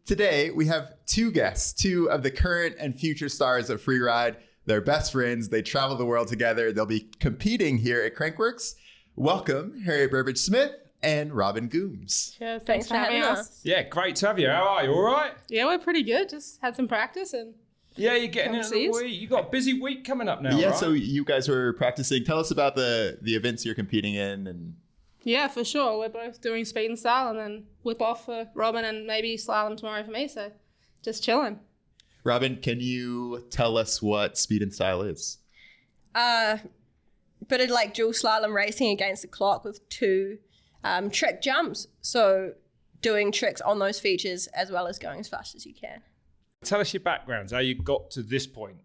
Today, we have two guests, two of the current and future stars of Freeride. They're best friends. They travel the world together. They'll be competing here at Crankworks. Welcome, Harriet Burbidge-Smith and Robin Goomes. Sure, thanks for having us. Yeah, great to have you. How are you? All right? Yeah, we're pretty good. Just had some practice and yeah, you're getting in the week. You got a busy week coming up now, yeah, right? So you guys were practicing. Tell us about the events you're competing in. And yeah, for sure. We're both doing speed and style and then whip off for Robin and maybe slalom tomorrow for me. So just chilling. Robin, can you tell us what speed and style is? Bit of like dual slalom racing against the clock with two trick jumps. So doing tricks on those features as well as going as fast as you can. Tell us your backgrounds, how you got to this point.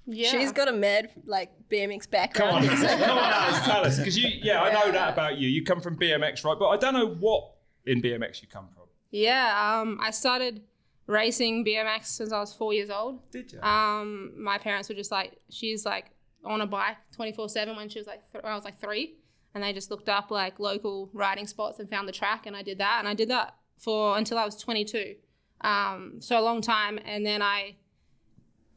Yeah. She's got a mad like BMX background. Come on, Alice, tell us. Because I know that about you. You come from BMX, right? But I don't know what in BMX you come from. Yeah, I started racing BMX since I was 4 years old. Did you? My parents were just like, she's like on a bike 24/7 when she was like, when I was like 3. And they just looked up like local riding spots and found the track, and I did that. And I did that until I was 22. So a long time. And then I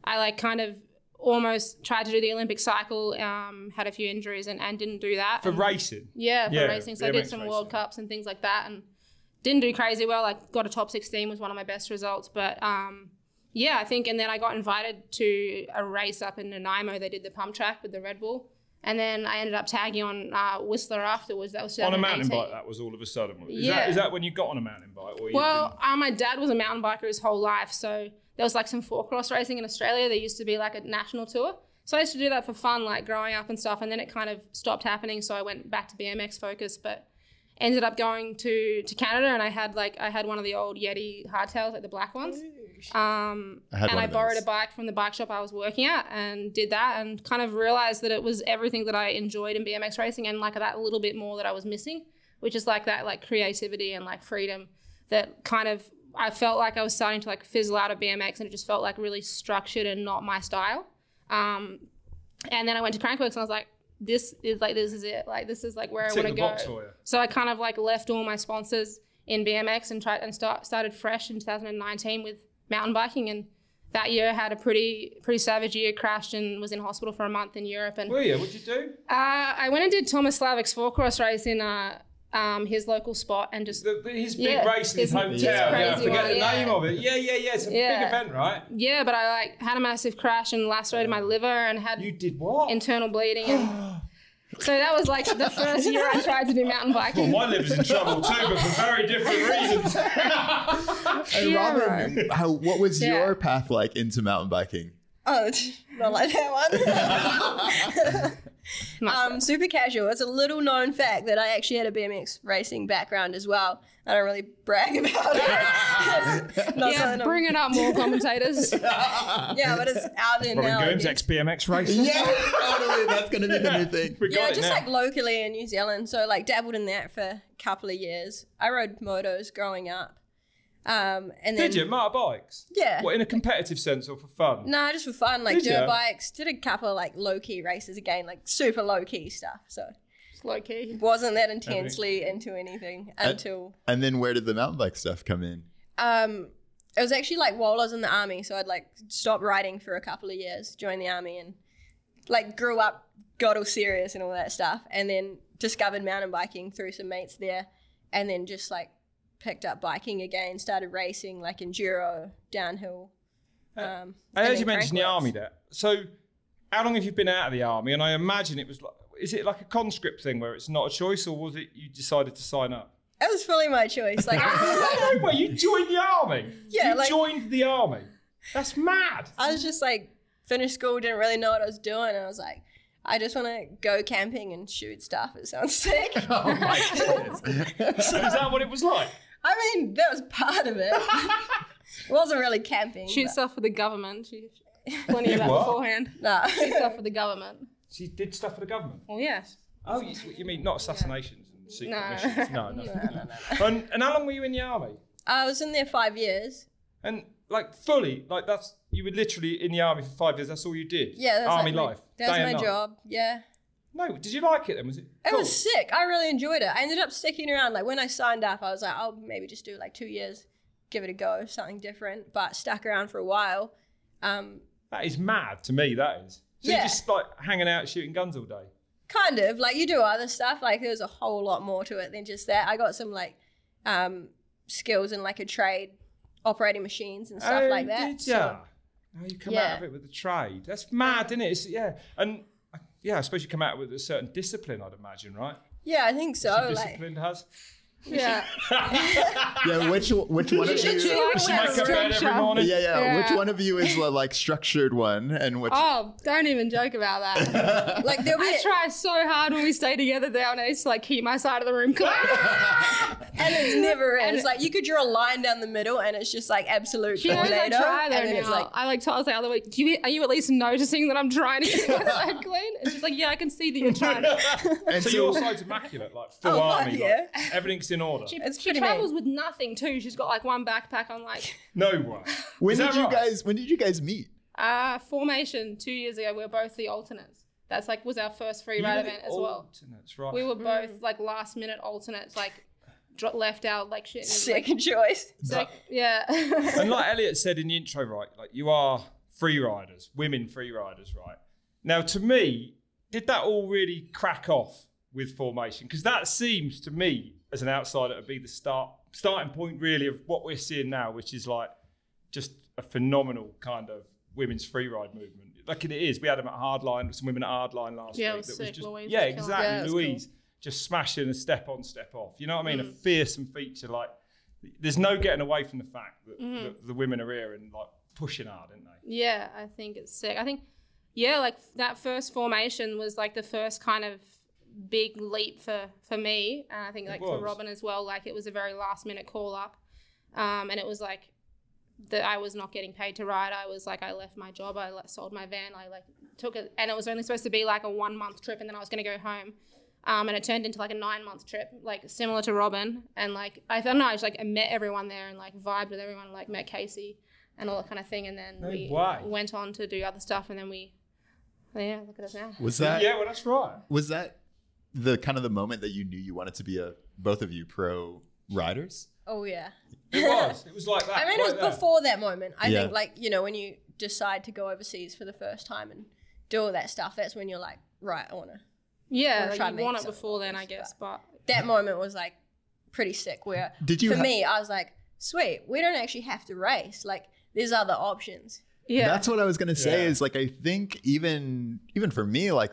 like kind of almost tried to do the Olympic cycle, had a few injuries and didn't do that. For racing? Yeah, for racing. So I did some World Cups and things like that and didn't do crazy well. I got a top 16 was one of my best results. But yeah, I think, and then I got invited to a race up in Nanaimo. They did the pump track with the Red Bull. And then I ended up tagging on Whistler afterwards. That was 2018. On a mountain bike, that was all of a sudden. Is that when you got on a mountain bike? Or my dad was a mountain biker his whole life. So there was like some four-cross racing in Australia. There used to be like a national tour. So I used to do that for fun, like growing up and stuff. And then it kind of stopped happening. So I went back to BMX focus, but ended up going to Canada. And I had one of the old Yeti hardtails, like the black ones. I borrowed a bike from the bike shop I was working at and did that and kind of realized that it was everything that I enjoyed in BMX racing and like that little bit more that I was missing, which is like that like creativity and like freedom that kind of I felt like I was starting to like fizzle out of BMX and it just felt like really structured and not my style. And then I went to Crankworks and I was like, this is it. Like this is like where I want to go. So I kind of like left all my sponsors in BMX and started fresh in 2019 with mountain biking, and that year had a pretty savage year. Crashed and was in hospital for a month in Europe. And were you? What'd you do? I went and did Thomas Slavik's four-cross race in his local spot and just his big race in his hometown. I forget the name of it. Yeah. It's a big event, right? Yeah, but I like had a massive crash and lacerated my liver and had you did what? Internal bleeding. And so that was like the first year I tried to do mountain biking. Well, my liver's in trouble too, but for very different reasons. And Robin, what was your path like into mountain biking? Oh, not like that one. Super casual. It's a little known fact that I actually had a BMX racing background as well. I don't really brag about it. Bring it up more, commentators. Yeah, but it's out there now. Robin Goomes, ex-BMX racer. Yeah, totally. That's going to be the new thing. Like locally in New Zealand. So like dabbled in that for a couple of years. I rode motos growing up. And then, did you motorbikes? Yeah. What, in a competitive sense or for fun? Nah, just for fun, like dirt bikes. Did a couple of like low key races again, like super low key stuff. So just low key. Wasn't that intensely into anything until. And then where did the mountain bike stuff come in? It was actually like while I was in the army, so I'd like stopped riding for a couple of years, joined the army, and like grew up, got all serious and all that stuff, and then discovered mountain biking through some mates there, and then just like picked up biking again, started racing like enduro, downhill. I heard you mention the army there. So how long have you been out of the army? And I imagine it was like, is it like a conscript thing where it's not a choice, or was it you decided to sign up? It was fully my choice. Like, wait, you joined the army? Yeah. You joined the army? That's mad. I was just like, finished school, didn't really know what I was doing. And I was like, I just want to go camping and shoot stuff. It sounds sick. Oh my goodness. So is that what it was like? I mean, that was part of it. It wasn't really camping. Shoot stuff for the government. Plenty of that beforehand. Nah. Shoot stuff for the government. She did stuff for the government? Well, yes. Oh, you mean not assassinations and secret No. missions? No. And how long were you in the army? I was in there 5 years. And like fully, like that's, you were literally in the army for 5 years. That's all you did? Yeah. That's army like life. That was my job. Yeah. No, did you like it then? Was it cool? It was sick. I really enjoyed it. I ended up sticking around. Like when I signed up, I was like, I'll maybe just do like 2 years. give it a go, something different, but stuck around for a while. That is mad to me, that is. So you're just like hanging out shooting guns all day? Kind of. Like you do other stuff. Like there's a whole lot more to it than just that. I got some like skills in like a trade, operating machines and stuff like that. Did ya? Oh, you come out of it with a trade. That's mad, isn't it? And I suppose you come out with a certain discipline, I'd imagine, right? Yeah, I think so. Disciplined has. Yeah. Yeah, which one of you? She might come out every morning. Yeah. Which one of you is the like structured one, and which? Oh, don't even joke about that. Like I try so hard when we stay together down east to like keep my side of the room clean. And it's never is. It's like you could draw a line down the middle, and it's just like absolute. She knows I try though and now. it's like, I told her the other week, are you at least noticing that I'm trying to keep my side clean? And she's like, yeah, I can see that you're trying to. And so your side's immaculate, like full army. Yeah. Like, everything's in order. She travels with nothing too. She's got like one backpack on like. No way. When did you guys meet? Formation 2 years ago. We were both the alternates. That's like was our first freeride event as well. Alternates, right. We were both like last minute alternates, like left out like shit. Second choice. Yeah. And like Elliot said in the intro, right, like you are freeriders, women freeriders, right? Now, to me, did that all really crack off with formation? Because that seems to me, as an outsider, to be the starting point really of what we're seeing now, which is like just a phenomenal kind of women's freeride movement. Like it is. We had them at Hardline, some women at Hardline last week. Yeah, it was sick. Louise. Yeah, exactly. Yeah, Louise cool. Just smashing a step on, step off. You know what I mean? A fearsome feature. Like there's no getting away from the fact that the women are here and like pushing hard, aren't they? Yeah, I think it's sick. I think, like that first formation was like the first kind of big leap for me, and I think like for Robin as well. Like it was a very last minute call up, and it was like that I was not getting paid to ride. I was like, I left my job, I sold my van, I like took it, and it was only supposed to be like a 1 month trip, and then I was going to go home, and it turned into like a 9 month trip, like similar to Robin, and like I don't know, I just like I met everyone there and like vibed with everyone, like met Casey and all that kind of thing, and then we went on to do other stuff, and then look at us now. Was that? Yeah, well, that's right. Was that the kind of the moment that you knew you wanted to be both of you pro riders? Oh yeah. It was. It was like that. I mean, it was before that moment. I think like, you know, when you decide to go overseas for the first time and do all that stuff, that's when you're like, right, I want to. Yeah, like you want it before then, I guess. But that moment was like pretty sick where me, I was like, sweet, we don't actually have to race. Like there's other options. Yeah. That's what I was going to say is like, I think even for me, like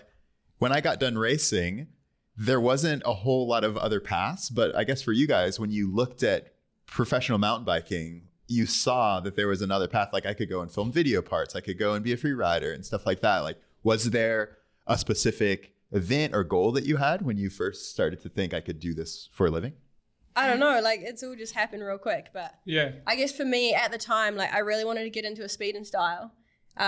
when I got done racing, there wasn't a whole lot of other paths, but I guess for you guys, when you looked at professional mountain biking, you saw that there was another path. Like I could go and film video parts. I could go and be a free rider and stuff like that. Like, was there a specific event or goal that you had when you first started to think I could do this for a living? I don't know. Like it's all just happened real quick, but yeah, I guess for me at the time, like I really wanted to get into a speed and style,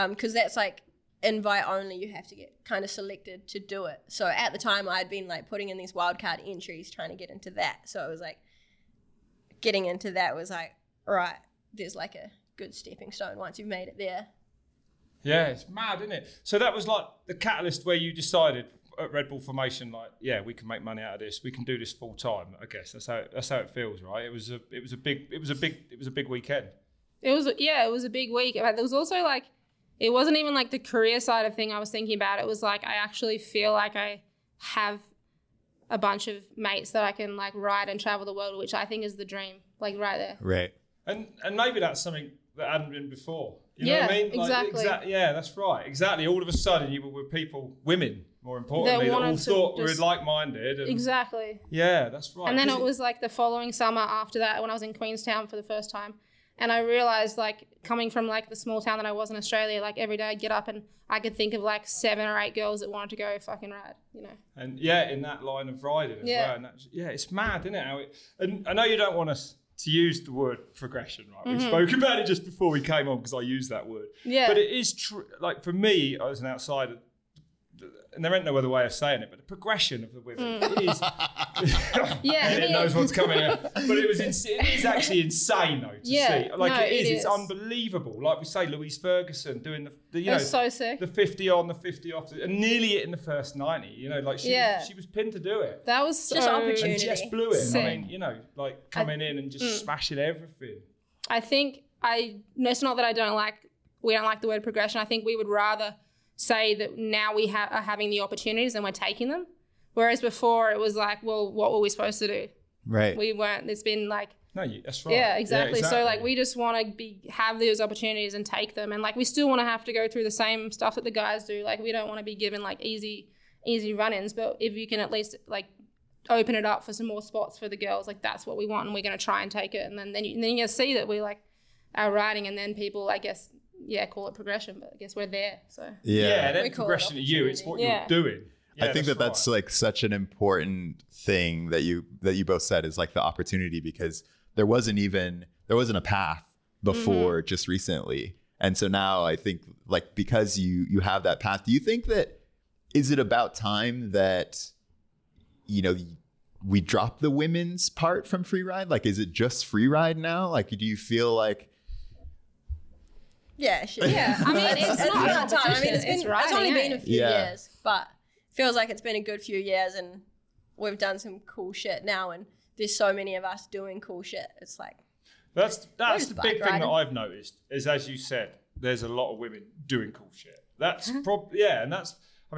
because that's like invite only. You have to get kind of selected to do it. So at the time I'd been like putting in these wildcard entries trying to get into that. So it was like getting into that was like, all right, there's like a good stepping stone once you've made it there. Yeah, it's mad, isn't it? So that was like the catalyst where you decided at Red Bull Formation, like, yeah, we can make money out of this. We can do this full time. I guess that's how it feels, right? It was a big weekend. It was a big week. But there was also like, it wasn't even like the career side of thing I was thinking about. It was like I actually feel like I have a bunch of mates that I can like ride and travel the world, which I think is the dream, like right there. Right. And maybe that's something that hadn't been before. You know what I mean? Like, exactly. Yeah, that's right. Exactly. All of a sudden you were with people, women, more importantly, that all thought were like-minded. And exactly. Yeah, that's right. And then it was like the following summer after that when I was in Queenstown for the first time. And I realized like coming from like the small town that I was in Australia, like every day I'd get up and I could think of like 7 or 8 girls that wanted to go fucking ride, you know. And yeah, in that line of riding as well. And that's, it's mad, isn't it? And I know you don't want us to use the word progression, right? We spoke about it just before we came on because I used that word. Yeah. But it is true. Like for me, as an outsider, and there ain't no other way of saying it, but the progression of the women is. It knows what's coming out. But it is actually insane though to see. Like it is. It's unbelievable. Like we say, Louise Ferguson doing the you know, so sick. The 50 on, the 50 off, and nearly it in the first 90. You know, like she was pinned to do it. That was so just opportunity. And Jess blew it. Sick. I mean, you know, like coming in and just smashing everything. I think it's not that we don't like the word progression. I think we would rather say that now we are having the opportunities and we're taking them. Whereas before it was like, well, what were we supposed to do? Right. We weren't. It's been like, no, that's right. Yeah, exactly. So like we just want to have those opportunities and take them, and like we still want to have to go through the same stuff that the guys do. Like we don't want to be given like easy run-ins, but if you can at least like open it up for some more spots for the girls, like that's what we want, and we're going to try and take it. And then you see that we like our riding, and then people, I guess, call it progression, but I guess we're there. So then progression to you, it's what you're doing. I think that's like such an important thing that you both said, is like the opportunity, because there wasn't a path before just recently. And so now I think like, because you have that path, do you think that, is it about time that, you know, we drop the women's part from Freeride? Like, is it just Freeride now? Like, do you feel like? Yeah, sure. Yeah, I mean, it's not about time. I mean, it's only been a few Yeah. years, but feels like it's been a good few years, and we've done some cool shit now, and there's so many of us doing cool shit. It's like that's the big thing that I've noticed is, as you said, there's a lot of women doing cool shit. That's and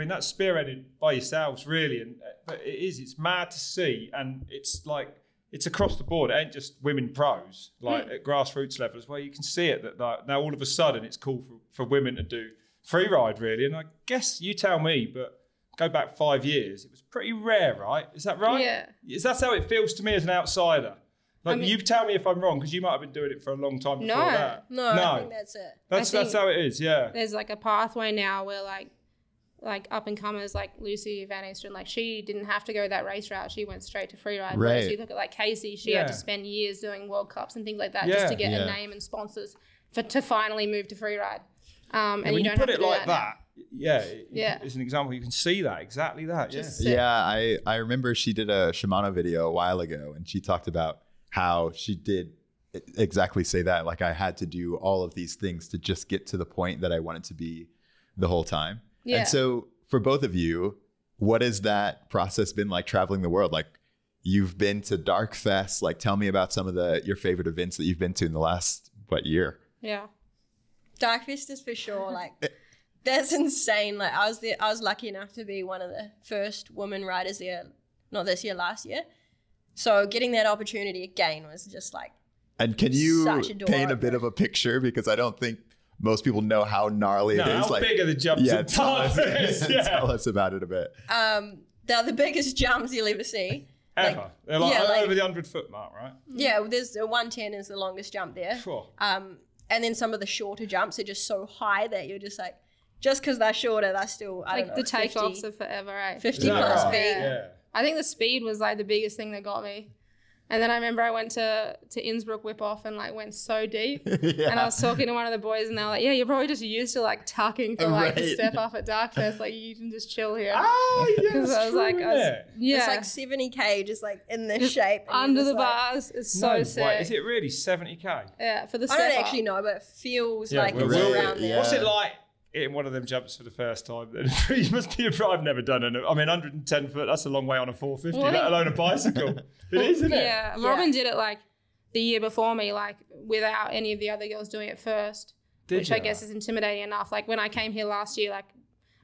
that's spearheaded by yourselves really, and but it's mad to see, and it's like it's across the board. It ain't just women pros, like at grassroots level as well. You can see it that now all of a sudden it's cool for women to do freeride really, and I guess you tell me, but go back 5 years, it was pretty rare, right? Is that right? Yeah. That's how it feels to me as an outsider. Like, you tell me if I'm wrong, because you might have been doing it for a long time before that. No, I think that's it. That's how it is, yeah. There's like a pathway now where like up and comers like Lucy Van Eastern, like she didn't have to go that race route. She went straight to freeride. Whereas you look at like Casey, she had to spend years doing World Cups and things like that just to get a name and sponsors to finally move to freeride. And when you put it like that, yeah, as an example, you can see that, exactly that. I remember she did a Shimano video a while ago, and she talked about how she did exactly say that. Like, I had to do all of these things to just get to the point that I wanted to be the whole time. Yeah. And so for both of you, what has that process been like, traveling the world? Like, you've been to Dark Fest. Like, tell me about some of your favorite events that you've been to in the last, year? Yeah. Dark Fest is for sure. Like, that's insane. Like, I was lucky enough to be one of the first women riders there, not this year, last year. So getting that opportunity again was just like, and can you paint a bit of a picture? Because I don't think most people know how gnarly it is. How big are the jumps? Tell us about it a bit. They're the biggest jumps you'll ever see. Ever. They're like over the 100-foot mark, right? Yeah, there's a 110 is the longest jump there. Sure. And then some of the shorter jumps are just so high that you're just like, just because they're shorter, they're still, I don't know, the takeoffs are forever, right? 50 plus feet. Yeah. I think the speed was like the biggest thing that got me. And then I remember I went to Innsbruck whip off and like went so deep. And I was talking to one of the boys and they were like, yeah, you're probably just used to like tucking for like the step off at Dark Fest. Like, you can just chill here. Oh, yeah, Because I was like, it's like 70K just like in this shape. Under the bars. It's so sick. Wait, is it really 70K? Yeah, for the step I don't up. actually know, but it feels like it's really around there. What's it like in one of them jumps for the first time? You must be I've never done it. I mean, 110 foot, that's a long way on a 450, let alone a bicycle. It is, isn't it? Yeah, Robin did it like the year before me, like without any of the other girls doing it first, which I guess is intimidating enough. Like when I came here last year, like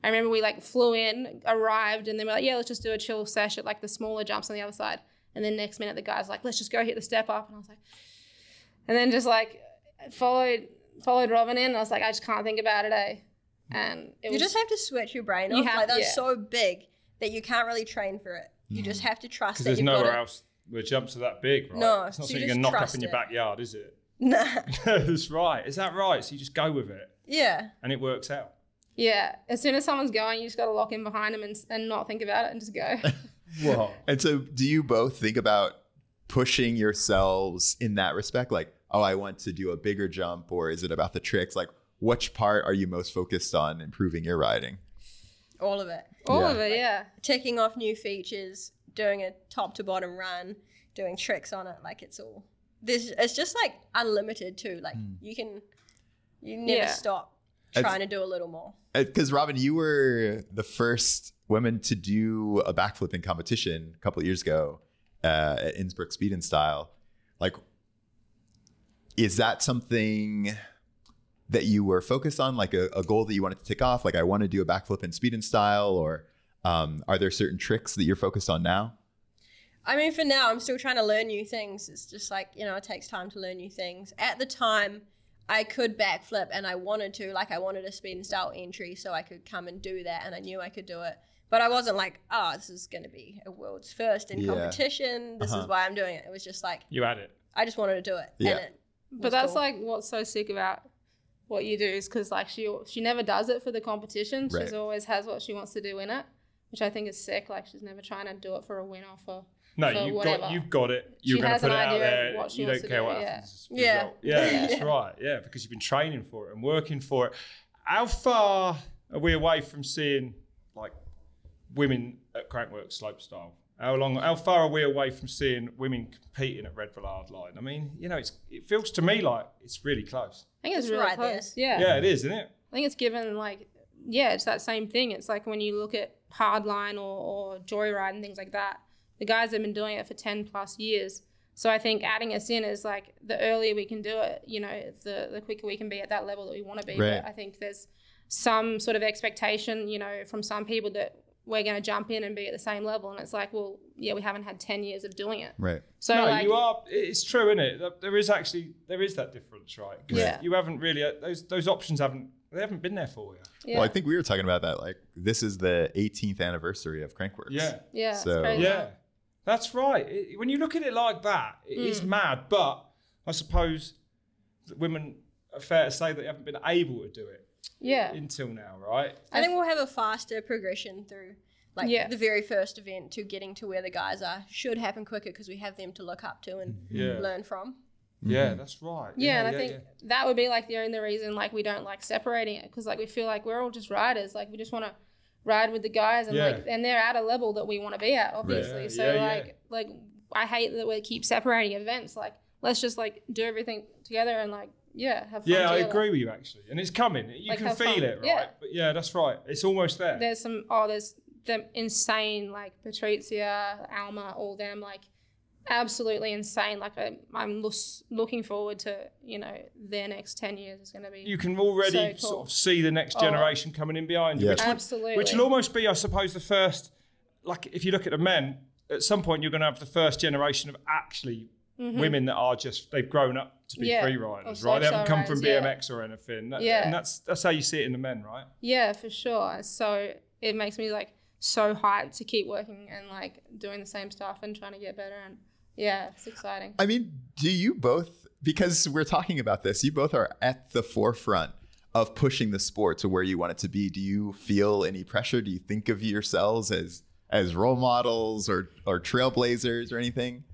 I remember we like flew in, arrived, and then we're like, yeah, let's just do a chill sesh at like the smaller jumps on the other side. And then next minute the guys like, let's just go hit the step up. And I was like, and then just like followed Robin in. And I was like, I just can't think about it, eh? And you just have to switch your brain off. Like that's so big that you can't really train for it. You just have to trust that you've got it. Because there's nowhere else where jumps are that big, right? No, it's not something you can knock up in your backyard, is it? Nah. That's right. Is that right? So you just go with it. Yeah. And it works out. Yeah. As soon as someone's going, you just got to lock in behind them and not think about it and just go. Whoa. And so do you both think about pushing yourselves in that respect? Like, oh, I want to do a bigger jump, or is it about the tricks? Like, which part are you most focused on improving your riding? All of it. All of it, yeah. Ticking off new features, doing a top to bottom run, doing tricks on it. Like it's just like unlimited too. Like you never stop trying to do a little more. Because Robin, you were the first woman to do a backflip in competition a couple of years ago at Innsbruck Speed and Style. Like, Is that something that you were focused on, like a goal that you wanted to tick off? Like, I want to do a backflip in speed and style, or are there certain tricks that you're focused on now? I mean, for now, I'm still trying to learn new things. It's just like, you know, it takes time to learn new things. At the time, I could backflip and I wanted to, like I wanted a speed and style entry so I could come and do that, and I knew I could do it. But I wasn't like, oh, this is going to be a world's first in competition. This is why I'm doing it. It was just like, you had it. I just wanted to do it. Yeah. And but that's cool. Like what's so sick about what you do is because like she never does it for the competition. Right. She's always has what she wants to do in it, which I think is sick. Like she's never trying to do it for a win or for you've got it. You're going to put it out there. You don't care what happens. Yeah, that's right. Yeah, because you've been training for it and working for it. How far are we away from seeing like women at Crankworx slopestyle? How far are we away from seeing women competing at Red Villard line? I mean, you know, it feels to me like it's really close. I think it's really close. Yeah. Yeah, it is, isn't it? I think it's given like, it's that same thing. It's like when you look at hardline or joyride and things like that, the guys have been doing it for 10 plus years. So I think adding us in is like the earlier we can do it, you know, the quicker we can be at that level that we want to be. Right. But I think there's some sort of expectation, you know, from some people that we're going to jump in and be at the same level. And it's like, well, yeah, we haven't had 10 years of doing it. Right. So no, like, you are, it's true, isn't it? There is that difference, right? Yeah. You haven't really, those options haven't been there for you. Yeah. Well, I think we were talking about that. Like, this is the 18th anniversary of Crankworx. Yeah. Yeah. So, crazy. Yeah. That's right. When you look at it like that, it is mad. But I suppose that women are fair to say that they haven't been able to do it until now, right? I think we'll have a faster progression through like the very first event to getting to where the guys are. Should happen quicker because we have them to look up to and learn from. Yeah, that's right. Yeah, and I think that would be like the only reason like we don't like separating it, because like we feel like we're all just riders. Like we just want to ride with the guys, and like and they're at a level that we want to be at, obviously. Right. So like I hate that we keep separating events. Like let's just like do everything together and like have fun together. I agree with you actually, and it's coming. You like, can feel it, right? Yeah. But yeah, that's right. It's almost there. There's there's them insane like Patrizia, Alma, all them like absolutely insane. Like I'm looking forward to, you know, their next 10 years is going to be. You can already so cool. Sort of see the next generation coming in behind you. Which will almost be, I suppose, the first. Like if you look at the men, at some point you're going to have the first generation of actually women that are just they've grown up to be free riders, right? They haven't come from BMX or anything. And that's how you see it in the men, right? Yeah, for sure. So it makes me like so hyped to keep working and like doing the same stuff and trying to get better, and it's exciting. I mean, do you both, because we're talking about this, you both are at the forefront of pushing the sport to where you want it to be. Do you feel any pressure? Do you think of yourselves as role models or trailblazers or anything?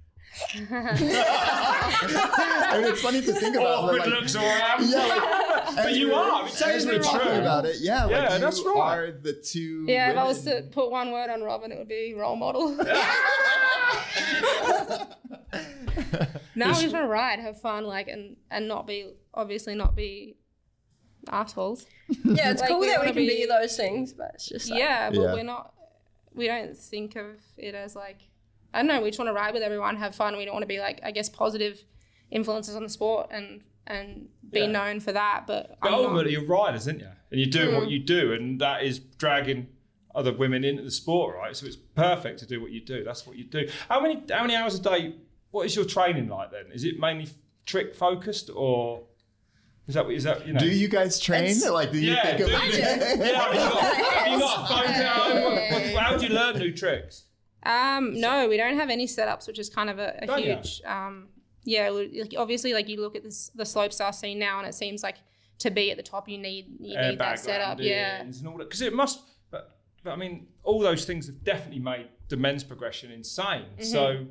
I mean, it's funny to think about. Awkward looks around. But you are. It's actually true. Talking about it, like that's you right. are the two. Yeah, women. if I was to put one word on Robin, it would be role model. No, we just want to ride, have fun, like, and not be assholes. Yeah, it's like, cool that we can be those things, but it's just like, we don't think of it as like, I don't know, we just want to ride with everyone, have fun. We don't want to be like, I guess, positive influences on the sport and be known for that. But ultimately, you're riders, aren't you? And you're doing what you do, and that is dragging other women into the sport, right? So it's perfect to do what you do. That's what you do. How many hours a day? What is your training like then? Is it mainly trick focused, or is that you know? Do you guys train? Like, do you think of? Have you got a phone? How do you learn new tricks? No, we don't have any setups, which is kind of a huge. Obviously, like you look at the slopestyle scene now, and it seems like to be at the top, you need that setup, because it must. But I mean, all those things have definitely made the men's progression insane. So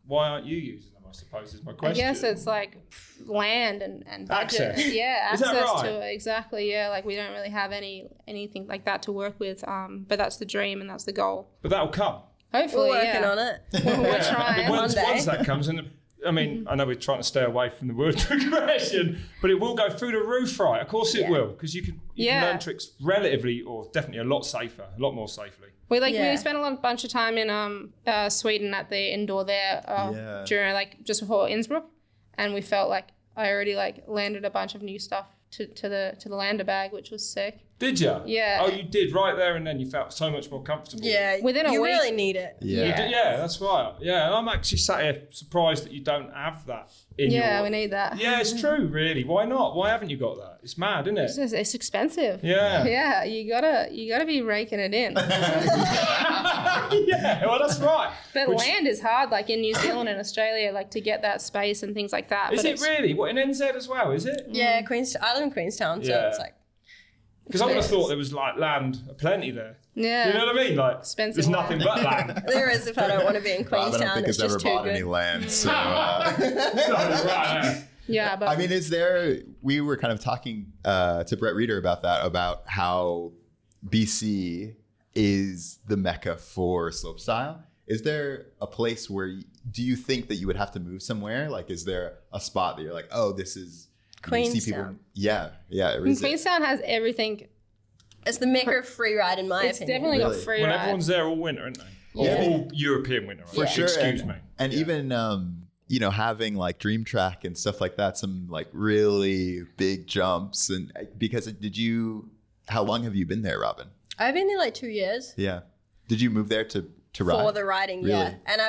why aren't you using them? I suppose is my question. I guess it's like land and budget. Access. Access to it, exactly. Yeah, like we don't really have anything like that to work with. But that's the dream and that's the goal. But that'll come. Hopefully, we're working on it. We're trying. Once that comes in, I mean, I know we're trying to stay away from the word progression, but it will go through the roof, right? Of course it will, because you can learn tricks relatively, or definitely a lot more safely. We spent a bunch of time in Sweden at the indoor there during just before Innsbruck, and we felt like I already like landed a bunch of new stuff to the lander bag, which was sick. Did you? Yeah. Oh, you did right there and then. You felt so much more comfortable. Yeah. Within a week. You really need it. Yeah. You did, yeah, that's right. Yeah, and I'm actually sat here surprised that you don't have that in your... Yeah, we need that. Yeah, it's true, really. Why not? Why haven't you got that? It's mad, isn't it? It's expensive. Yeah. Yeah, you gotta be raking it in. Yeah, well, that's right. But land is hard, like in New Zealand and Australia, like to get that space and things like that. Is it really? What, in NZ as well, is it? Yeah, I live in Queenstown, so it's like... Because I would have thought there was like land aplenty there. Yeah. You know what I mean? Like, Expensive there's land. nothing but land. There is if I don't want to be in Rob, I Queenstown. don't think It's has ever just too bought good. any land. So, Right. Yeah, but I mean, is there? We were kind of talking to Brett Reeder about that, about how BC is the mecca for slopestyle. Is there a place where do you think that you would have to move somewhere? Like, is there a spot that you're like, oh, this is Queenstown. Yeah. Queenstown has everything. It's the mecca of freeride, in my It's opinion. definitely got Really? free When ride. everyone's there all winter, aren't they? Yeah. All European winter. For right? sure. Excuse me. And even having like Dream Track and stuff like that, some like really big jumps. And because how long have you been there, Robin? I've been there like 2 years. Yeah. Did you move there to ride? For the riding, Really? yeah. And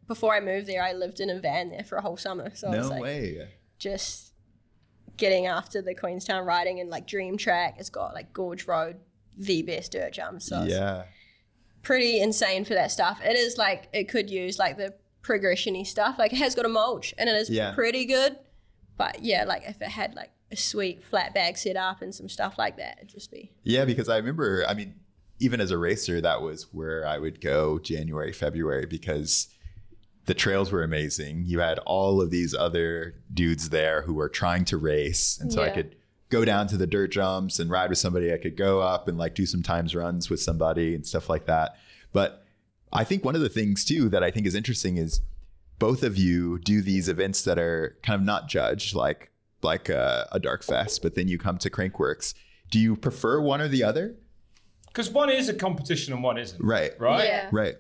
before I moved there, I lived in a van there for a whole summer. So I was like, way. just getting after the Queenstown riding and like Dream Track. It's got like Gorge Road, the best dirt jumps. So it's pretty insane for that stuff. It is like, it could use like the progression-y stuff. Like it has got a mulch and it is pretty good. But yeah, like if it had like a sweet flat bag set up and some stuff like that, it'd just be. Yeah, because I remember, I mean, even as a racer, that was where I would go January, February, because the trails were amazing. You had all of these other dudes there who were trying to race. And so I could go down to the dirt jumps and ride with somebody. I could go up and like do some times runs with somebody and stuff like that. But I think one of the things too that I think is interesting is both of you do these events that are kind of not judged, like a Dark Fest, but then you come to Crankworks. Do you prefer one or the other? Because one is a competition and one isn't. Right. Right? Yeah. Right.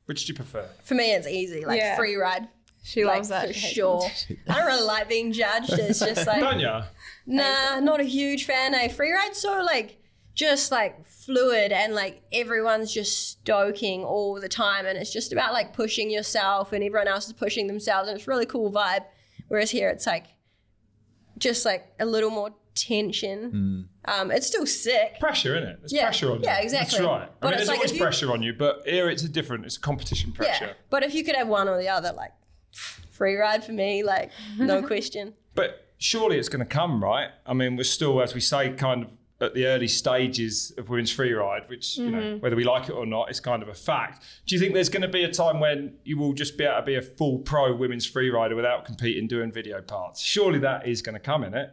Which do you prefer? For me, it's easy. Like free ride. She loves that. For sure. I don't really like being judged. It's just like... Don't you? Nah, not a huge fan. Free ride's so like, just like fluid and like everyone's just stoking all the time. And it's just about like pushing yourself and everyone else is pushing themselves. And it's a really cool vibe. Whereas here it's like, just like a little more tension. It's still sick. Pressure, isn't it? There's pressure on you. Yeah, exactly. That's right. But I mean, it's there's like always pressure on you, but here it's a competition pressure. Yeah, but if you could have one or the other, like free ride for me, like no question. But surely it's going to come, right? I mean, we're still, as we say, kind of at the early stages of women's freeride, which, you know, whether we like it or not, is kind of a fact. Do you think there's going to be a time when you will just be able to be a full pro women's freerider without competing, doing video parts? Surely that is going to come, innit?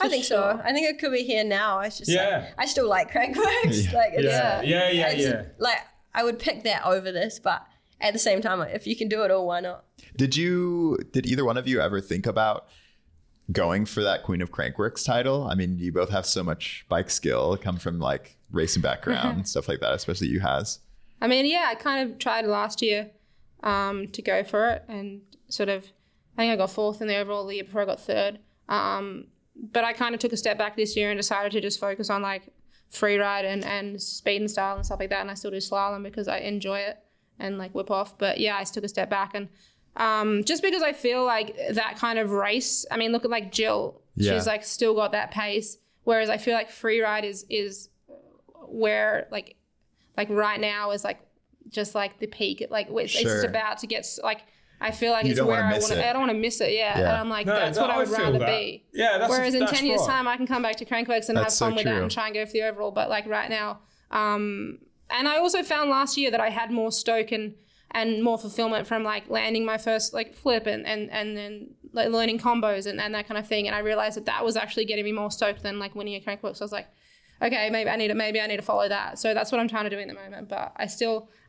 I think so. I think it could be here now. It's just like, I still like Crankworks. Like it's like I would pick that over this, but at the same time, if you can do it all, why not? Did either one of you ever think about going for that Queen of Crankworks title? I mean, you both have so much bike skill, come from like racing background, stuff like that, especially you has. I mean, yeah, I kind of tried last year to go for it and sort of, I think I got 4th in the overall. The year before I got 3rd. But I kind of took a step back this year and decided to just focus on like free ride and speed and style and stuff like that. And I still do slalom because I enjoy it and like whip off. But yeah, I just took a step back and just because I feel like that kind of race, I mean, look at like Jill, she's like still got that pace. Whereas I feel like free ride is where like right now is like just like the peak. Like it's just about to get like, I feel like it's where I don't want to miss it. Yeah. And I'm like, that's what I would rather be. Yeah. Whereas in 10 years time, I can come back to Crankworks and have fun with that and try and go for the overall. But like right now, and I also found last year that I had more stoke and more fulfillment from like landing my first like flip and then like learning combos and that kind of thing. And I realized that was actually getting me more stoked than like winning a Crankworks. So I was like, okay, maybe I need to follow that. So that's what I'm trying to do in the moment. But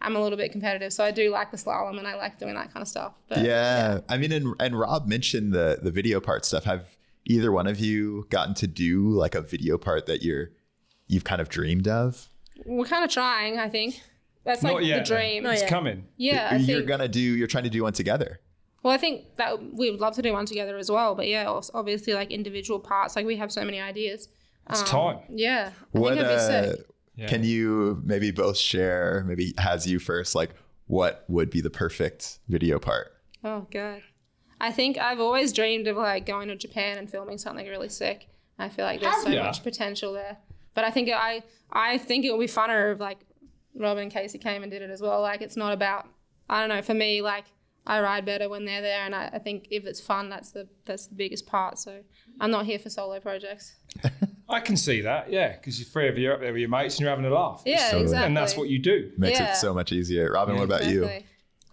I'm a little bit competitive. So I do like the slalom and I like doing that kind of stuff. But, yeah. I mean, and Rob mentioned the video part stuff. Have either one of you gotten to do like a video part that you've kind of dreamed of? We're kind of trying, I think. That's like the dream. It's coming. Yeah. You're trying to do one together. Well, I think that we would love to do one together as well. But yeah, obviously like individual parts. Like we have so many ideas. It's time. Yeah. I think it'd be sick. Yeah. Can you maybe both share, maybe has you first, like what would be the perfect video part? Oh, God. I think I've always dreamed of like going to Japan and filming something really sick. I feel like there's so much potential there. But I think I think it would be funner if like Robin and Casey came and did it as well. Like it's not about, I don't know, for me, like I ride better when they're there, and I think if it's fun, that's the biggest part. So I'm not here for solo projects. I can see that, yeah, because you're three of you up there with your mates and you're having a laugh. Yeah, exactly. And that's what you do. Makes it so much easier. Robin, what about you?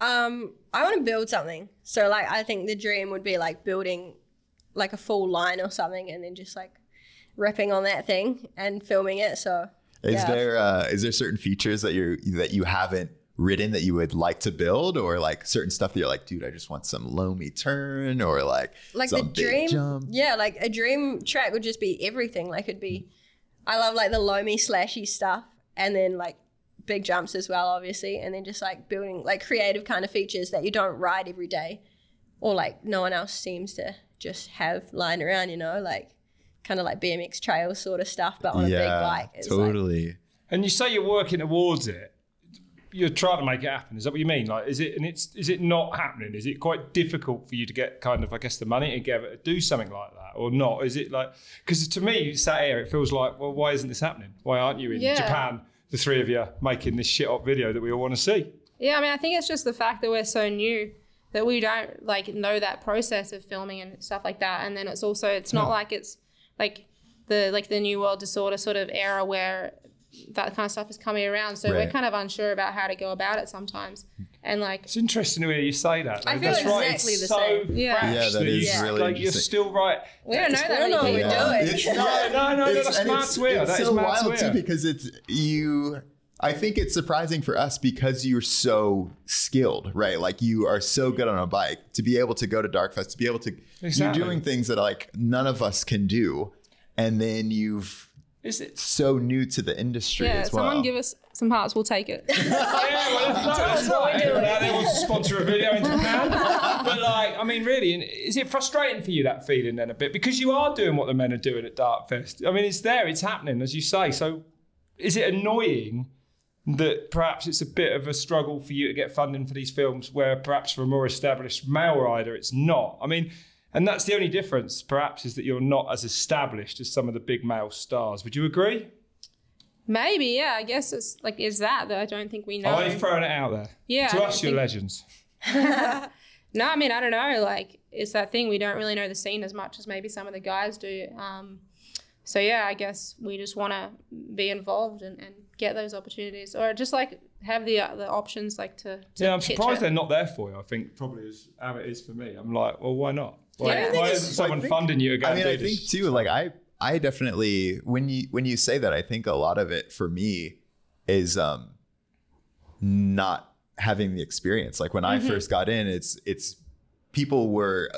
I want to build something. So like I think the dream would be like building like a full line or something, and then just like ripping on that thing and filming it. So is there certain features that you haven't ridden that you would like to build, or like certain stuff that you're like, dude, I just want some loamy turn, or like some the dream big jump? Yeah, like a dream track would just be everything. Like it'd be, I love like the loamy slashy stuff, and then like big jumps as well, obviously, and then just like building like creative kind of features that you don't ride every day, or like no one else seems to just have lying around, you know, like kind of like BMX trail sort of stuff, but on a big bike. It's totally. Like, and you say you're working towards it. You're trying to make it happen. Is that what you mean? Like, is it not happening? Is it quite difficult for you to get kind of, I guess, the money together to do something like that, or not? Is it like, because to me, sat here, it feels like, well, why isn't this happening? Why aren't you in Japan, the three of you, making this shit up video that we all want to see? Yeah, I mean, I think it's just the fact that we're so new that we don't like know that process of filming and stuff like that. And then it's also, it's not like it's like the New World Disorder sort of era where that kind of stuff is coming around, so we're kind of unsure about how to go about it sometimes. And like, it's interesting to hear you say that. I feel exactly the same. Yeah, that is really like you're still right. We don't know that. We don't know what we're doing. No, that's mad to hear. It's so wild too, because it's you. I think it's surprising for us because you're so skilled, right? Like you are so good on a bike to be able to go to Darkfest, to be able to, you're doing things that like none of us can do, and then is it so new to the industry as well? Someone give us some parts, we'll take it. That's right. Anyone out there wants to sponsor a video in Japan? But like, I mean, really, is it frustrating for you, that feeling then a bit? Because you are doing what the men are doing at Darkfest. I mean, it's there, it's happening, as you say. So is it annoying that perhaps it's a bit of a struggle for you to get funding for these films, where perhaps for a more established male rider, it's not? I mean, and that's the only difference, perhaps, is that you're not as established as some of the big male stars. Would you agree? Maybe, yeah. I guess it's like, is that I don't think we know. I'm only throwing it out there. Yeah. To us, you're legends. No, I mean, I don't know. Like, it's that thing. We don't really know the scene as much as maybe some of the guys do. So, yeah, I guess we just want to be involved and get those opportunities, or just like have the options like to I'm surprised they're not there for you. I think probably is how it is for me. I'm like, well, why not? Why isn't someone funding you to go and do this? I think too, like I definitely, when you say that, I think a lot of it for me is not having the experience. Like when I first got in, it's people were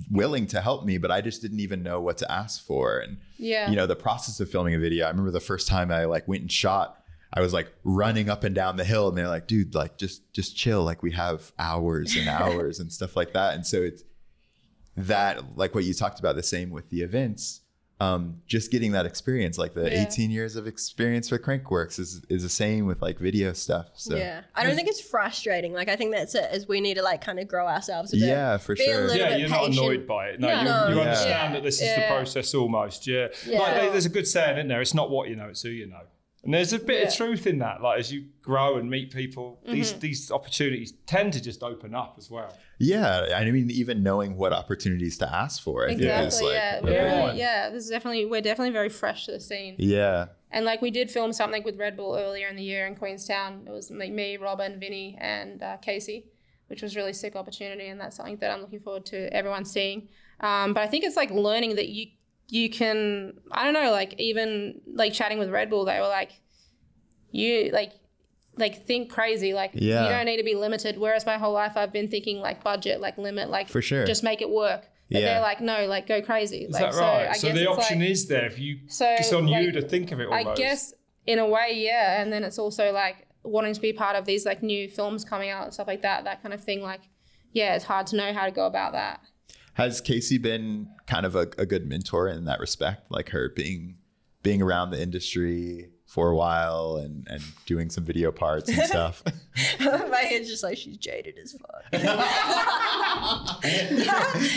willing to help me, but I just didn't even know what to ask for. And you know, the process of filming a video, I remember the first time I like went and shot, I was like running up and down the hill, and they're like, dude, like just chill. Like we have hours and hours and stuff like that. And so it's that, like what you talked about, the same with the events, just getting that experience, like the 18 years of experience with Crankworks is the same with like video stuff. So I don't think it's frustrating. Like I think that's it, is we need to like kind of grow ourselves a bit. Yeah, for sure. You're not annoyed by it. No, you understand that this is the process almost. Like there's a good saying, isn't there? It's not what you know, it's who you know. And there's a bit of truth in that. Like as you grow and meet people, these opportunities tend to just open up as well. Yeah, I mean, even knowing what opportunities to ask for, I think is like we're definitely very fresh to the scene. Yeah, and like we did film something with Red Bull earlier in the year in Queenstown. It was like me, Robin, Vinny, and Casey, which was a really sick opportunity, and that's something that I'm looking forward to everyone seeing. But I think it's like learning that you can, I don't know, like even like chatting with Red Bull, they were like, you like think crazy, like you don't need to be limited. Whereas my whole life I've been thinking like budget, like limit, like for sure, just make it work. But they're like, no, like go crazy. Is that right? So the option is there if you, it's on you to think of it almost. I guess in a way, yeah. And then it's also like wanting to be part of these like new films coming out and stuff like that kind of thing. Like, yeah, it's hard to know how to go about that. Has Casey been kind of a good mentor in that respect? Like her being around the industry for a while and doing some video parts and stuff. My head's just like, she's jaded as fuck.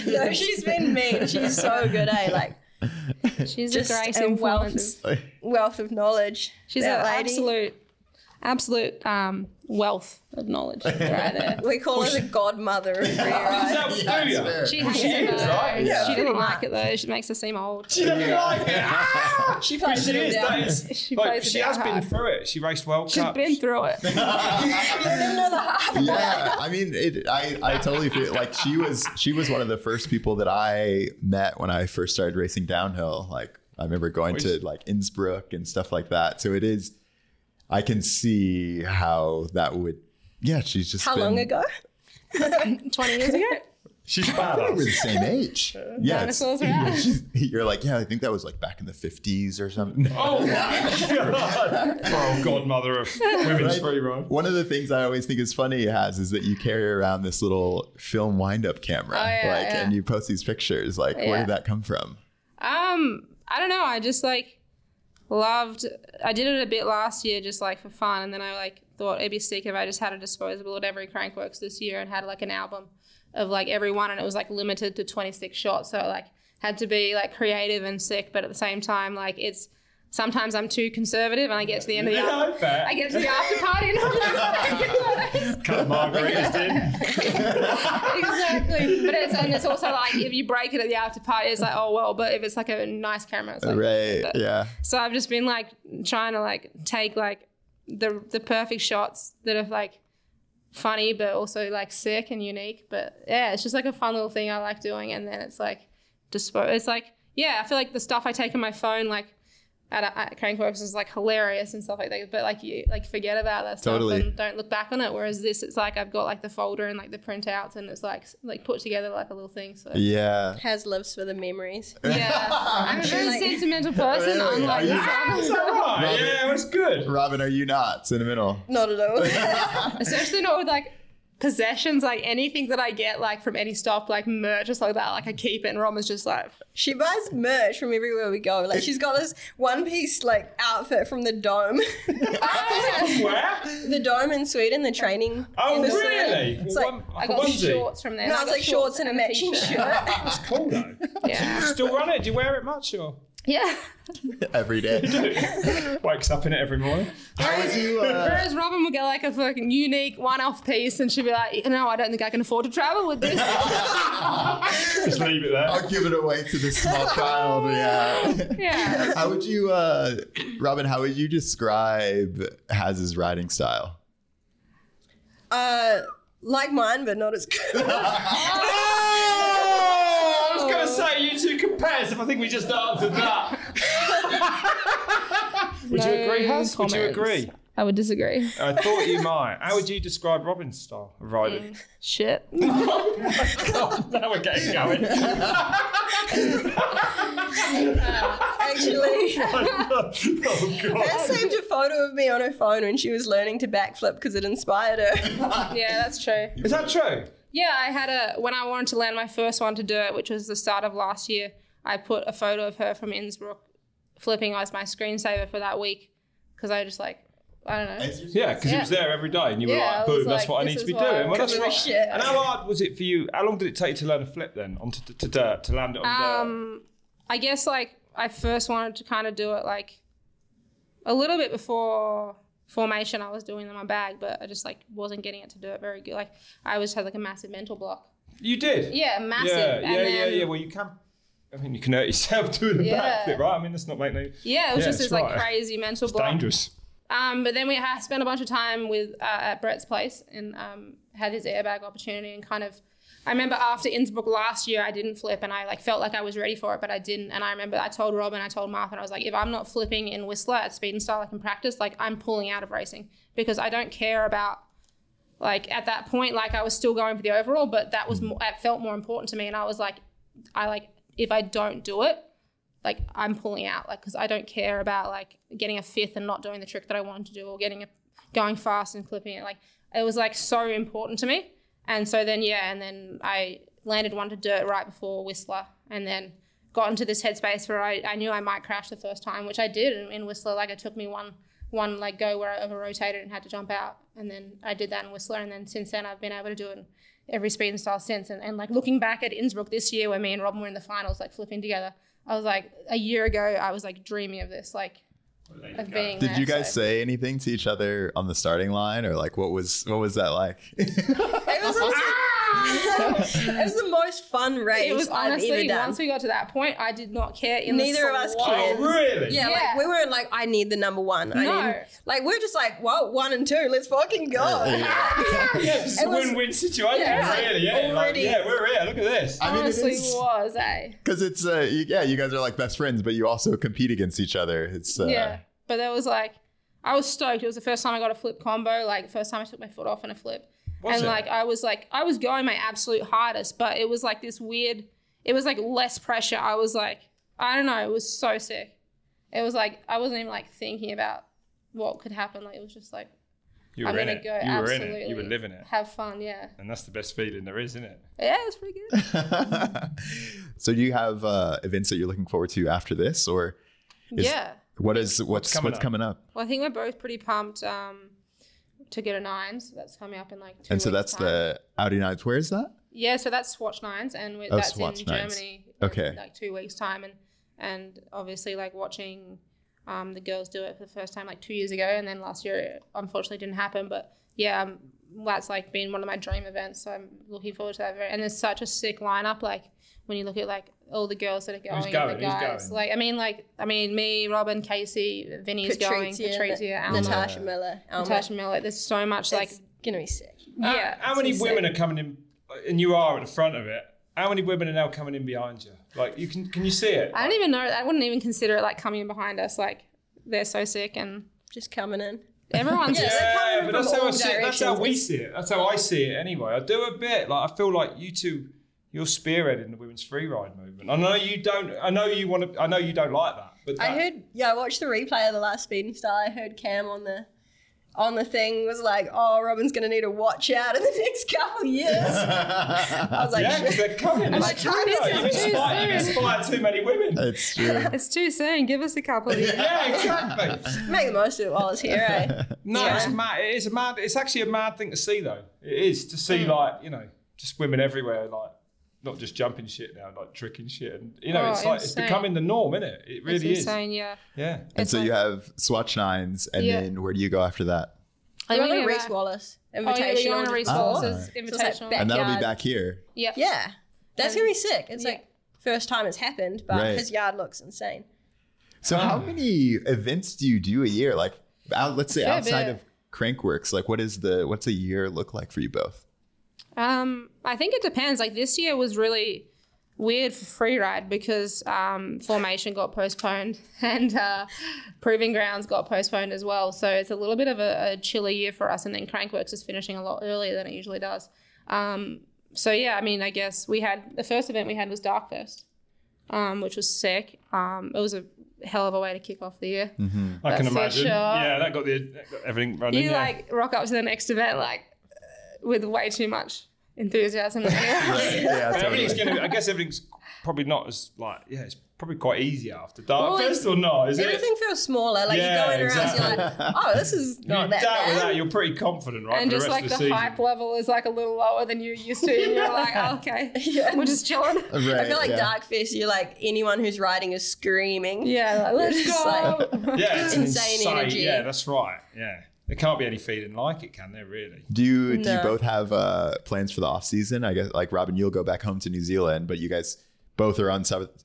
No, she's been mean. She's so good, eh? Like, she's just a great a influence. wealth of knowledge. She's an absolute wealth of knowledge right there. We call her the godmother of Freeride. She hates it though. She didn't like it though. She makes her seem old. She doesn't like it. She plays it down. She has been through it. She raced World Cup. She's been through it. You don't even know the half. Yeah, I mean, I totally feel like she was one of the first people that I met when I first started racing downhill. Like I remember going to like Innsbruck and stuff like that. So it is. I can see how that would. Yeah, she's just. How long ago? 20 years ago. She's I think we're the same age. Yeah, Dinosaurs are out. you're like, yeah, I think that was like back in the 50s or something. Oh my god! Oh, godmother of women's freeride. One of the things I always think is funny is that you carry around this little film wind-up camera, and you post these pictures. Like, where did that come from? I don't know. I just like loved. I did it a bit last year, just like for fun, and then I like thought it'd be sick if I just had a disposable at every Crankworks this year and had like an album of like every one, and it was like limited to 26 shots, so like had to be like creative and sick, but at the same time like it's sometimes I'm too conservative and I get to the end of the I get to the after party and I'm like Cut margaritas in. Exactly, but it's also like if you break it at the after party it's like oh well, but if it's like a nice camera it's like, right, yeah. So I've just been like trying to like take like the perfect shots that are like funny but also like sick and unique, but yeah, it's just like a fun little thing I like doing. And then it's like it's like, yeah, I feel like the stuff I take on my phone like at Crankworks is like hilarious and stuff like that, but like you like forget about that stuff and don't look back on it, whereas this it's like I've got like the folder and like the printouts and it's like put together like a little thing. So yeah, has lives for the memories. Yeah, I'm a very sentimental person. Really? Unlike Is that right? Yeah, it's good. Robin, are you not sentimental? Not at all. Especially not with like possessions, like anything that I get like from any stop, like merch or something like that, like I keep it. And Robin's just like, she buys merch from everywhere we go. Like she's got this one piece like outfit from the Dome. From where? The Dome in Sweden, the training. Oh really? It's like I got shorts from there. No, it's like shorts and a matching shirt. That's cool though. Yeah. Do you still run it? Do you wear it much or? Yeah. Every day. Wakes up in it every morning. Whereas Robin would get like a fucking unique one-off piece and she'd be like, no, I don't think I can afford to travel with this. Just leave it there. I'll give it away to this small child. Yeah. Yeah. How would you, Robin, how would you describe Haz's riding style? Like mine, but not as good. I was going to say you two compares if I think we just answered that. Would you agree, Haz? Would you agree? I would disagree. I thought you might. How would you describe Robin's style of riding? Shit. Oh my God, now we're getting going. Actually, Oh God. Haz saved a photo of me on her phone when she was learning to backflip because it inspired her. Yeah, that's true. Is that true? Yeah, I had when I wanted to land my first one to dirt, which was the start of last year, I put a photo of her from Innsbruck flipping as my screensaver for that week because I just like, I don't know. Yeah, because it was there every day and you were Yeah, like, I was boom, that's like, what I this need to is be what I doing. Well, that's give a right. shit. And how hard was it for you? How long did it take to learn a flip then onto to dirt, to land it on dirt? I guess like I first wanted to kind of do it like a little bit before formation. I was doing it in my bag, but I just like wasn't getting it to do it very good. Like I always had like a massive mental block. You did? Yeah, massive. Yeah. Well, you can. I mean, you can hurt yourself doing a backflip, right? I mean, that's not making no. Yeah, it was just this like crazy mental block. Dangerous. But then we spent a bunch of time with at Brett's place and had his airbag opportunity and kind of. I remember after Innsbruck last year, I didn't flip and I like felt like I was ready for it, but I didn't. And I remember I told Robin, I told Martha, and I was like, if I'm not flipping in Whistler at speed and style like in practice, like I'm pulling out of racing because I don't care about. Like at that point, like I was still going for the overall, but that was it felt more important to me. And I was like, if I don't do it, like I'm pulling out, like because I don't care about like getting a fifth and not doing the trick that I wanted to do or going fast and clipping it. Like it was like so important to me. And so then, and then I landed one to dirt right before Whistler, and then got into this headspace where I knew I might crash the first time, which I did in Whistler. Like it took me one like go where I over-rotated and had to jump out. And then I did that in Whistler. And then since then I've been able to do it in every speed and style since. And like looking back at Innsbruck this year where me and Robin were in the finals, like flipping together, I was like, a year ago, I was like dreaming of this, like of being there. Did you guys say anything to each other on the starting line, or like what was that like? It was honestly, it was the most fun race. It was honestly, I've ever done. Once we got to that point, I did not care. Neither of us cared. Oh, really? Yeah, like we weren't like, I need the number one. Like we're just like, well, 1 and 2, let's fucking go. It's a win-win situation, really. Yeah, like, we're here. Look at this. I mean, honestly, was because it's you guys are like best friends, but you also compete against each other. It's but there was like, I was stoked. It was the first time I got a flip combo. Like first time I took my foot off in a flip. I was going my absolute hardest, but it was like this weird, it was like less pressure. I was like, I don't know, it was so sick. It was like, I wasn't even like thinking about what could happen. Like it was just like, you were in it. You were in it. You were living it. Have fun, yeah. And that's the best feeling there is, isn't it? Yeah, it's pretty good. So do you have events that you're looking forward to after this, or? What's coming up? Well, I think we're both pretty pumped to get a 9s. That's coming up in like 2 weeks. And so that's time. the Audi 9s. Where is that? Yeah, so that's Swatch 9s, and that's Swatch in 9s. Germany. Okay. In like 2 weeks time, and obviously like watching the girls do it for the first time like 2 years ago, and then last year it unfortunately didn't happen. But yeah, that's like been one of my dream events, so I'm looking forward to that. And there's such a sick lineup. Like when you look at like all the girls that are going, and the guys. Like I mean, me, Robin, Casey, Vinny's going, Patrizia, Alma, Natasha Miller. There's so much like gonna be sick. Yeah. How many women are coming in, and you are at the front of it? How many women are now coming in behind you? Like can you see it? I don't even know. I wouldn't even consider it like coming in behind us. Like they're so sick and just coming in. Everyone's but that's how I see it. That's how we see it. That's how I see it anyway. I do a bit. Like I feel like you two, you're spearheading the women's freeride movement. I know you don't. I know you want to. I know you don't like that. But I watched the replay of the last Speed and Style. I heard Cam on the thing was like, oh, Robin's going to need to watch out in the next couple of years. I was like, yeah, because they're coming. I'm like, you inspire too many women. It's true. It's too soon. Give us a couple of years. Yeah, exactly. Make the most of it while it's here, eh? No, it's mad. It is mad. It's actually a mad thing to see, though. It is to see, like, just women everywhere, like, not just jumping shit now, like tricking shit. And, it's like, it's becoming the norm, isn't it? It really is. It's insane, yeah. Yeah. And so you have Swatch 9s, and then where do you go after that? I went to Reese Wallace Invitational. Reese Wallace's Invitational. And that'll be back here. Yeah. Yeah. That's going to be sick. It's like first time it's happened, but his yard looks insane. So how many events do you do a year? Like, let's say outside of Crankworks, like what's a year look like for you both? I think it depends. Like this year was really weird for Freeride because Formation got postponed and Proving Grounds got postponed as well. So it's a little bit of a chiller year for us. And then Crankworks is finishing a lot earlier than it usually does. So yeah, I mean, I guess the first event we had was Darkfest, which was sick. It was a hell of a way to kick off the year. Mm-hmm. I can imagine. Sure. Yeah, that got everything running. You like rock up to the next event like with way too much enthusiasm. I guess everything's probably not as like, it's probably quite easy after Darkfest or not, is everything feels smaller. Like you go in around, you're like, oh, this is not that bad. With that, you're pretty confident, right? And for just the rest like of the season. hype level is like a little lower than you're used to. And you're like, oh, okay, we're just chilling. Right, I feel like Darkfest, you're like, anyone who's riding is screaming. Yeah, like, let's go. It's insane energy. Yeah, that's right. Yeah. There can't be any feeling like it, can there, really? Do you both have plans for the off season? I guess like Robin, you'll go back home to New Zealand, but you guys both are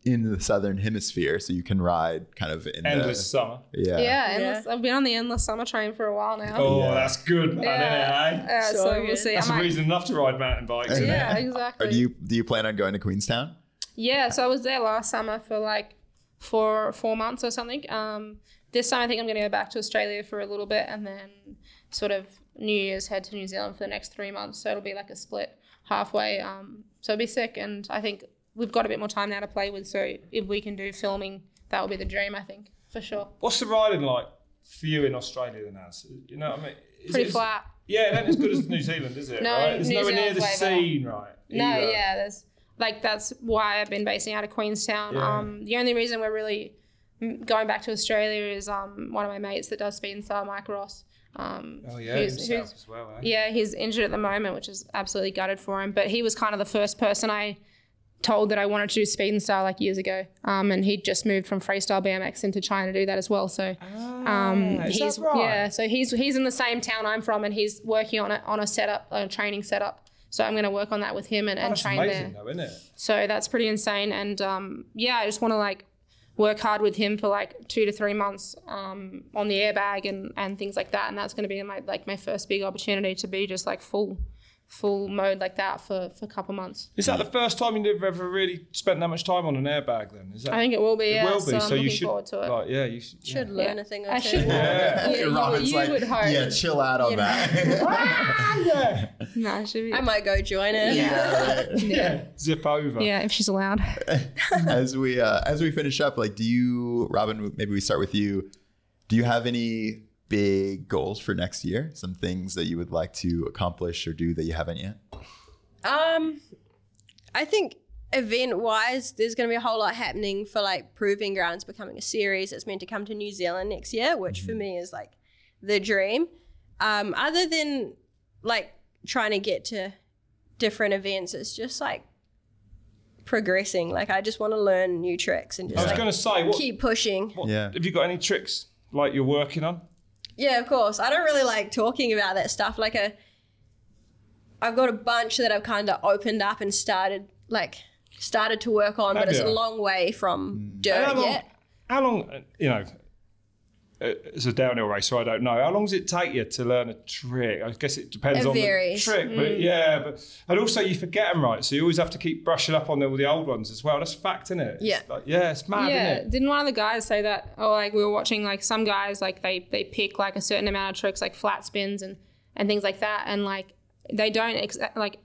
in the southern hemisphere, so you can ride kind of in endless summer. Endless. I've been on the endless summer train for a while now. Oh, that's good, man, isn't it? So we'll see. That's reason enough to ride mountain bikes. Yeah, exactly. Do you plan on going to Queenstown? Yeah, so I was there last summer for like 4 months or something. This time I think I'm going to go back to Australia for a little bit and then sort of New Year's head to New Zealand for the next 3 months. So it'll be like a split halfway. So it'll be sick. And I think we've got a bit more time now to play with. So if we can do filming, that will be the dream, I think, for sure. What's the riding like for you in Australia then, Az? You know what I mean? Pretty flat. Yeah, it ain't as good as New Zealand, is it? No, right? There's New nowhere near Zealand's the way scene, right? No, either. yeah, there's like that's why I've been basing out of Queenstown. Yeah. The only reason we're really going back to Australia is one of my mates that does speed and style, Mike Ross. Himself as well. Yeah, he's injured at the moment, which is absolutely gutted for him. But he was kind of the first person I told that I wanted to do speed and style like years ago. And he'd just moved from freestyle BMX into China to do that as well. So is that right? Yeah, so he's in the same town I'm from, and he's working on a training setup. So I'm going to work on that with him and train amazing, there. though, isn't it? So that's pretty insane. And I just want to like work hard with him for like 2 to 3 months on the airbag and things like that. And that's going to be my first big opportunity to be just like full mode like that for a couple months. Is that the first time you've ever really spent that much time on an airbag then? Is that, I think it will be, yeah. It will be, so I'm you looking forward to it. Like, yeah, you should learn a thing or two. I should. Yeah. Robin's you like, would hope. yeah, chill out on that. No, it should be. I might go join it. Yeah. Zip over. Yeah, if she's allowed. As we finish up, like, do you, Robin, maybe we start with you. Do you have any big goals for next year? Some things that you would like to accomplish or do that you haven't yet? I think event-wise, there's going to be a whole lot happening for like Proving Grounds becoming a series. It's meant to come to New Zealand next year, which for me is like the dream. Other than like trying to get to different events, it's just like progressing. Like I just want to learn new tricks and just I was going to say, keep pushing. Have you got any tricks like you're working on? Yeah, of course. I don't really like talking about that stuff. Like I've got a bunch that I've kind of opened up and started to work on, but it's a long way from dirt yet. How long, it's a downhill race, so I don't know. How long does it take you to learn a trick? I guess it depends on the trick, but and also you forget them, right? So you always have to keep brushing up on all the old ones as well. That's a fact, isn't it? Yeah. It's mad, isn't it? Didn't one of the guys say that? Oh, like we were watching like some guys, like they pick like a certain amount of tricks, like flat spins and things like that, and like they don't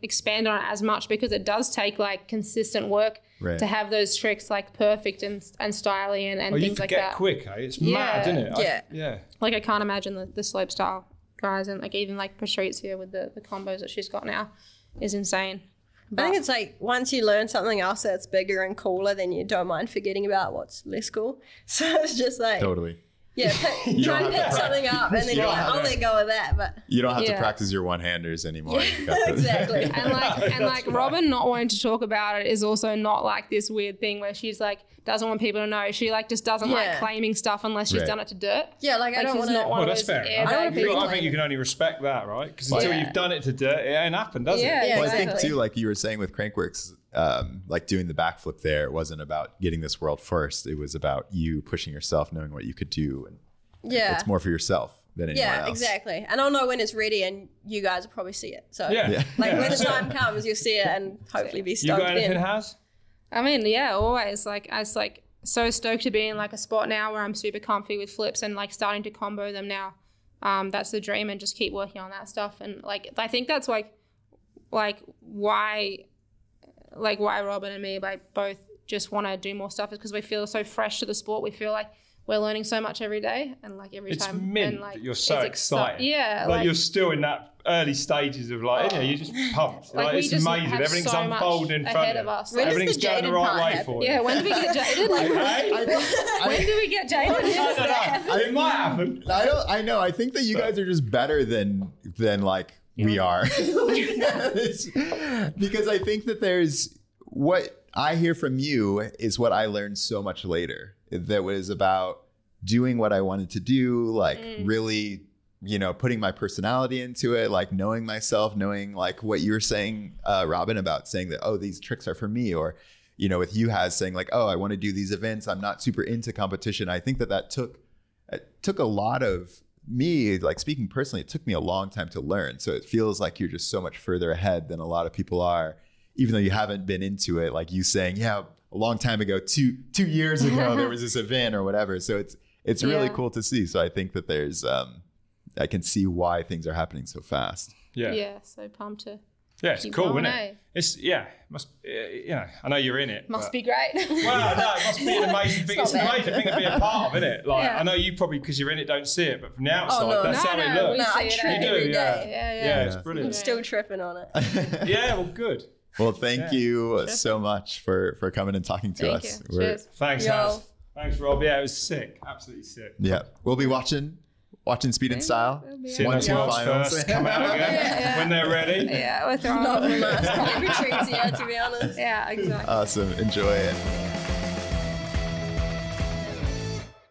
expand on it as much because it does take like consistent work to have those tricks like perfect and styly and things like that. You forget quick, eh? It's mad, isn't it? Yeah. Like I can't imagine the slope style guys, and like even like Patrice here with the combos that she's got now is insane. I think it's like once you learn something else that's bigger and cooler, then you don't mind forgetting about what's less cool. So it's just like Totally. Yeah, try and pick something up and then you're like, I'll let go of that. But you don't have to practice your one-handers anymore. Exactly. and like Robin not wanting to talk about it is also not like this weird thing where she's like doesn't want people to know. She like just doesn't like claiming stuff unless she's done it to dirt. Yeah, like I don't want to. Well, that's fair. I think you can only respect that, right? Because until you've done it to dirt, it ain't happened, does it? Yeah, well, I think too, like you were saying with Crankworks, like doing the backflip there, it wasn't about getting this world first. It was about you pushing yourself, knowing what you could do, and it's more for yourself than anyone else. Yeah, exactly. And I'll know when it's ready, and you guys will probably see it. So, like when the time comes, you'll see it and hopefully be stoked. You got anything, Haz? I mean, always. Like, I was like so stoked to be in like a spot now where I'm super comfy with flips and like starting to combo them now. That's the dream, and just keep working on that stuff. And like, I think that's like why Robin and me like both just want to do more stuff is because we feel so fresh to the sport. We feel like we're learning so much every day, and like every time. It's mint and, like, that you're so excited. Yeah, like you're still in that early stages of like, you're just pumped. Like it's just amazing. Everything's so unfolding in front of us. Everything's going the right way for you. Yeah, when do we get jaded? When do we get jaded? I don't know. It might happen. I know. I think that you guys are just better than like we are. Because I think that there's what I hear from you is what I learned so much later. That was about doing what I wanted to do, like really, putting my personality into it, like knowing myself, knowing like what you were saying, Robin, about saying that, oh, these tricks are for me, or, with you Haz saying like, oh, I want to do these events. I'm not super into competition. I think that took a lot of me, like speaking personally, it took me a long time to learn. So it feels like you're just so much further ahead than a lot of people are, even though you haven't been into it, like you saying, a long time ago, two years ago, there was this event or whatever. So it's really cool to see. So I think that there's, I can see why things are happening so fast. Yeah, so pumped Yeah, it's cool, isn't it? It's must I know you're in it. Must be great. Well, no, it must be an amazing thing. It's an amazing thing to be a part of, isn't it? Like I know you probably because you're in it don't see it, but from the outside, that's how it looks. No, I trip every day. Yeah, it's brilliant. I'm still tripping on it. Yeah, well, good. Well, thank you so much for coming and talking to us. Cheers. Thanks, Thanks, Rob. Yeah, it was sick. Absolutely sick. Yeah, we'll be watching Speed and Style. Seeing those finals first come out again when they're ready. Yeah, we're throwing not from us. Probably retreats here, to be honest. Yeah, exactly. Awesome. Enjoy it.